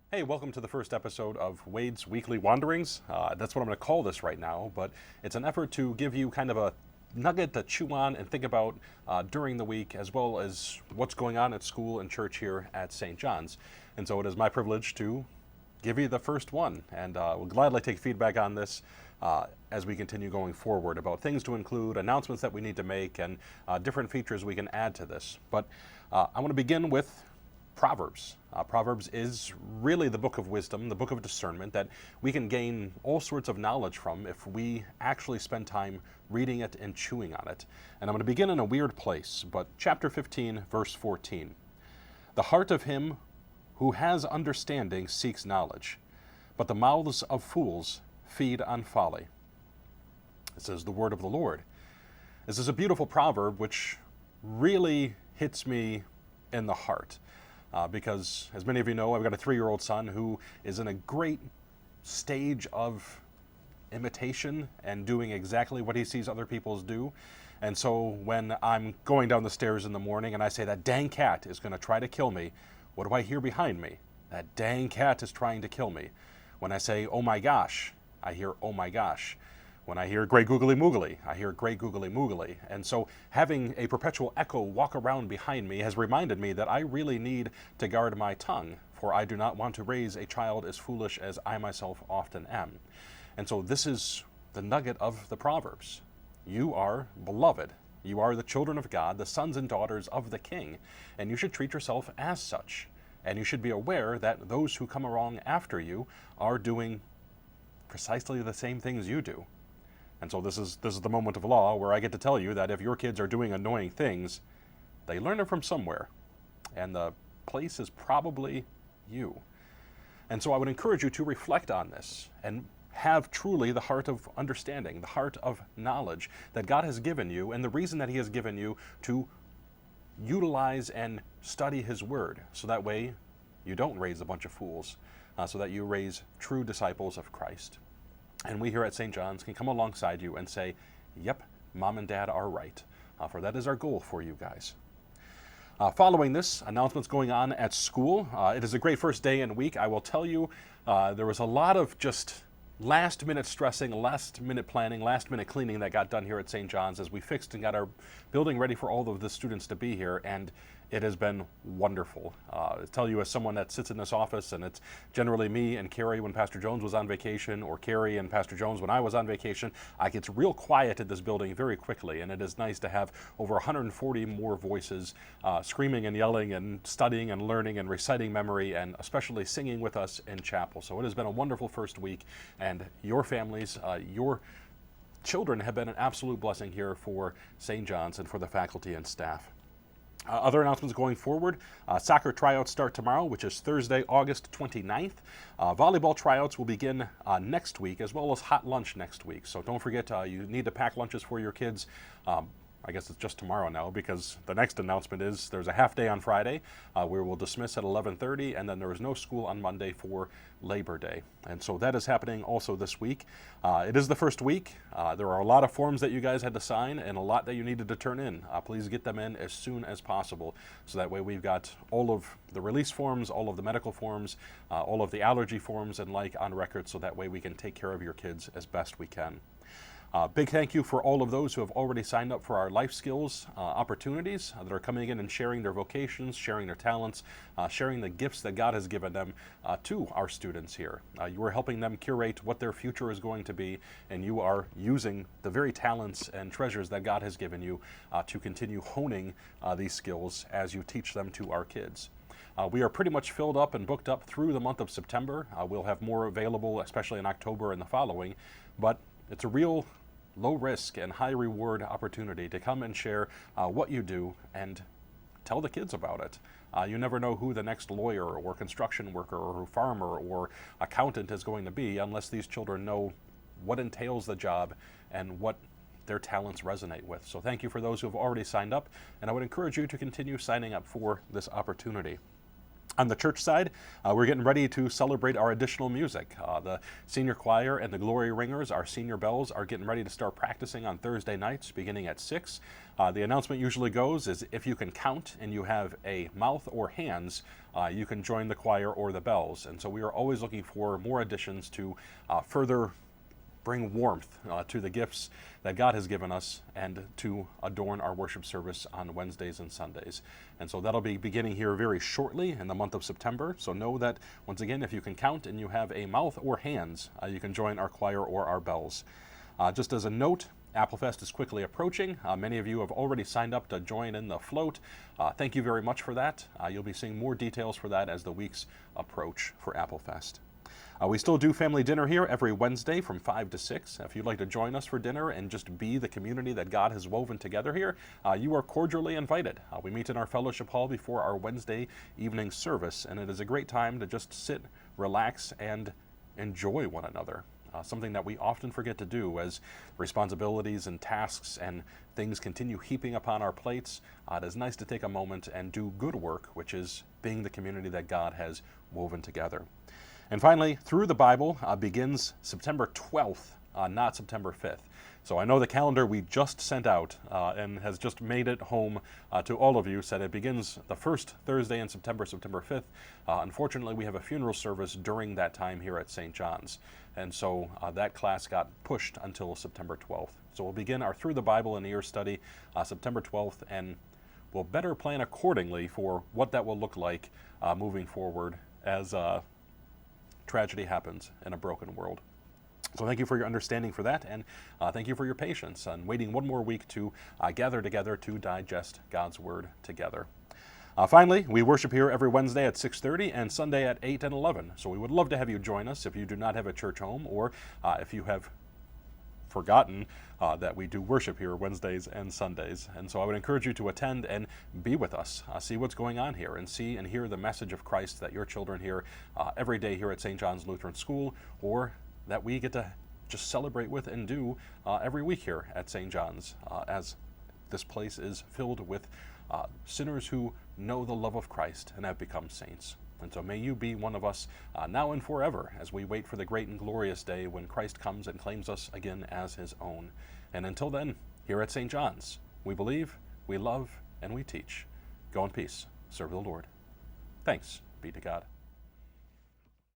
Hey, welcome to the first episode of Wade's Weekly Wanderings. That's what I'm going to call this right now, but it's an effort to give you kind of a nugget to chew on and think about during the week, as well as what's going on at school and church here at St. John's. And so it is my privilege to give you the first one, and we'll gladly take feedback on this as we continue going forward about things to include, announcements that we need to make, and different features we can add to this. But I want to begin with Proverbs. Proverbs is really the book of wisdom, the book of discernment that we can gain all sorts of knowledge from if we actually spend time reading it and chewing on it. And I'm going to begin in a weird place, but chapter 15, verse 14. The heart of him who has understanding seeks knowledge, but the mouths of fools feed on folly. This is the word of the Lord. This is a beautiful proverb which really hits me in the heart. Because, as many of you know, I've got a 3-year-old son who is in a great stage of imitation and doing exactly what he sees other people do. And so when I'm going down the stairs in the morning and I say, that dang cat is going to try to kill me, what do I hear behind me? That dang cat is trying to kill me. When I say, oh my gosh, I hear, oh my gosh. When I hear great googly moogly, I hear great googly moogly. And so having a perpetual echo walk around behind me has reminded me that I really need to guard my tongue, for I do not want to raise a child as foolish as I myself often am. And so this is the nugget of the Proverbs. You are beloved. You are the children of God, the sons and daughters of the King, and you should treat yourself as such. And you should be aware that those who come along after you are doing precisely the same things you do. And so this is the moment of law where I get to tell you that if your kids are doing annoying things, they learn it from somewhere. And the place is probably you. And so I would encourage you to reflect on this and have truly the heart of understanding, the heart of knowledge that God has given you, and the reason that he has given you to utilize and study his word. So that way you don't raise a bunch of fools, so that you raise true disciples of Christ. And we here at St. John's can come alongside you and say, yep, mom and dad are right, for that is our goal for you guys. Following this, announcements going on at school. It is a great first day and week. I will tell you, there was a lot of just last-minute stressing, last-minute planning, last-minute cleaning that got done here at St. John's as we fixed and got our building ready for all of the students to be here, and it has been wonderful. I tell you, as someone that sits in this office, and it's generally me and Carrie when Pastor Jones was on vacation, or Carrie and Pastor Jones when I was on vacation, I get real quiet in this building very quickly, and it is nice to have over 140 more voices screaming and yelling and studying and learning and reciting memory, and especially singing with us in chapel. So it has been a wonderful first week, and your families, your children have been an absolute blessing here for St. John's and for the faculty and staff. Other announcements going forward, soccer tryouts start tomorrow, which is Thursday, August 29th. Volleyball tryouts will begin next week, as well as hot lunch next week. So don't forget, you need to pack lunches for your kids. I guess it's just tomorrow now, because the next announcement is there's a half day on Friday where we'll dismiss at 11:30, and then there is no school on Monday for Labor Day. And so that is happening also this week. It is the first week. There are a lot of forms that you guys had to sign and a lot that you needed to turn in. Please get them in as soon as possible, so that way we've got all of the release forms, all of the medical forms, all of the allergy forms and like on record, so that way we can take care of your kids as best we can. Big thank you for all of those who have already signed up for our life skills opportunities that are coming in and sharing their vocations, sharing their talents, sharing the gifts that God has given them to our students here. You are helping them curate what their future is going to be, and you are using the very talents and treasures that God has given you to continue honing these skills as you teach them to our kids. We are pretty much filled up and booked up through the month of September. We'll have more available, especially in October and the following, but it's a real low risk and high reward opportunity to come and share what you do and tell the kids about it. You never know who the next lawyer or construction worker or farmer or accountant is going to be unless these children know what entails the job and what their talents resonate with. So thank you for those who have already signed up, and I would encourage you to continue signing up for this opportunity. On the church side, we're getting ready to celebrate our additional music. The senior choir and the glory ringers, our senior bells, are getting ready to start practicing on Thursday nights beginning at 6. The announcement usually goes is if you can count and you have a mouth or hands, you can join the choir or the bells. And so we are always looking for more additions to further bring warmth to the gifts that God has given us and to adorn our worship service on Wednesdays and Sundays. And so that'll be beginning here very shortly in the month of September. So know that, once again, if you can count and you have a mouth or hands, you can join our choir or our bells. Just as a note, Applefest is quickly approaching. Many of you have already signed up to join in the float. Thank you very much for that. You'll be seeing more details for that as the weeks approach for Applefest. We still do family dinner here every Wednesday from 5 to 6. If you'd like to join us for dinner and just be the community that God has woven together here, you are cordially invited. We meet in our fellowship hall before our Wednesday evening service, and it is a great time to just sit, relax, and enjoy one another. Something that we often forget to do as responsibilities and tasks and things continue heaping upon our plates. It is nice to take a moment and do good work, which is being the community that God has woven together. And finally, Through the Bible begins September 12th, not September 5th. So I know the calendar we just sent out and has just made it home to all of you, said it begins the first Thursday in September, September 5th. Unfortunately, we have a funeral service during that time here at St. John's. And so that class got pushed until September 12th. So we'll begin our Through the Bible in a Year study September 12th, and we'll better plan accordingly for what that will look like moving forward as tragedy happens in a broken world. So thank you for your understanding for that, and thank you for your patience and waiting one more week to gather together to digest God's Word together. Finally, we worship here every Wednesday at 6:30 and Sunday at 8 and 11. So we would love to have you join us if you do not have a church home, or if you have forgotten that we do worship here Wednesdays and Sundays. And so I would encourage you to attend and be with us, see what's going on here, and see and hear the message of Christ that your children hear every day here at St. John's Lutheran School, or that we get to just celebrate with and do every week here at St. John's, as this place is filled with sinners who know the love of Christ and have become saints. And so may you be one of us now and forever as we wait for the great and glorious day when Christ comes and claims us again as his own. And until then, here at St. John's, we believe, we love, and we teach. Go in peace. Serve the Lord. Thanks be to God.